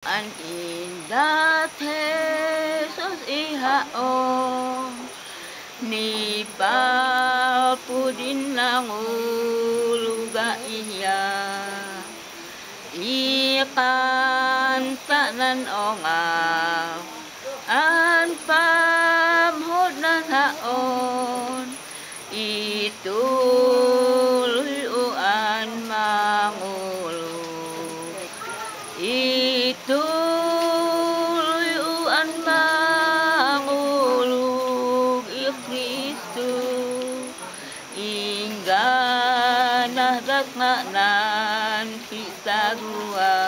An indah Jesus ihaong ni papudin ng uluga iya ikan tanan ongaw an pamhod ng haon ituloy uan mangulo ituloy uan mangulog i Kristo ingganah dakmanan kita gua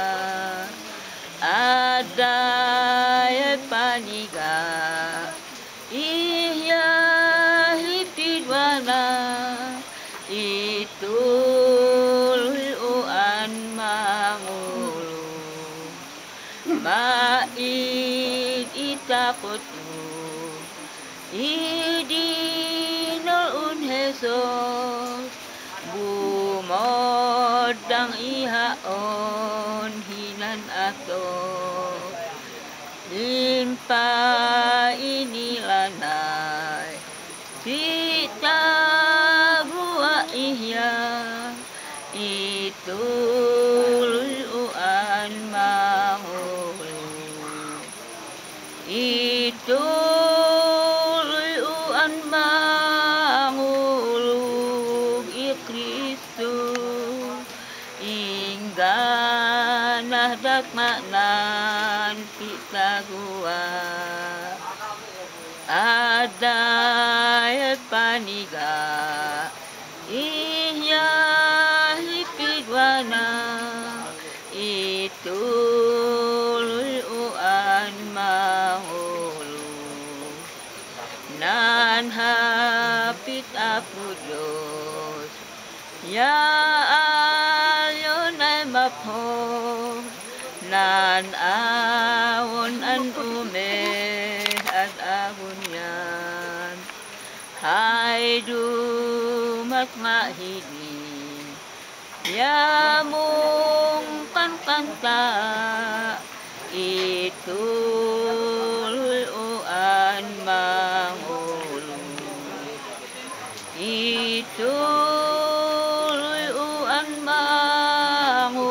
adaya paniga iya hipidwana ituloy uan mangulog maid itakot mo idinol Jesus bumodang ihaon hinan ato limpa inilanay kita gua iya ituloy uan mangulog ituloy uan mangulog i Kristo ingganah dakmanan kita gua adaya paniga iya hipidwana ituloy uan mahulog nan hapit apo Diyos ya ayon ay maphod nan awon an ume at ahon yan hay dumat mahigin yamong kankanta ituloy uan mangulog ituloy uan mangulog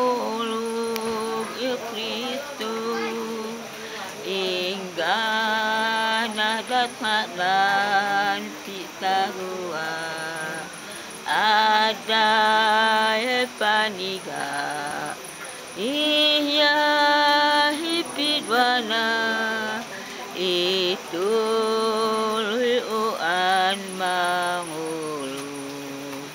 i Kristo ingganah dakmanan kita gua adaya paniga iya hipidwana ituloy uan mangulog.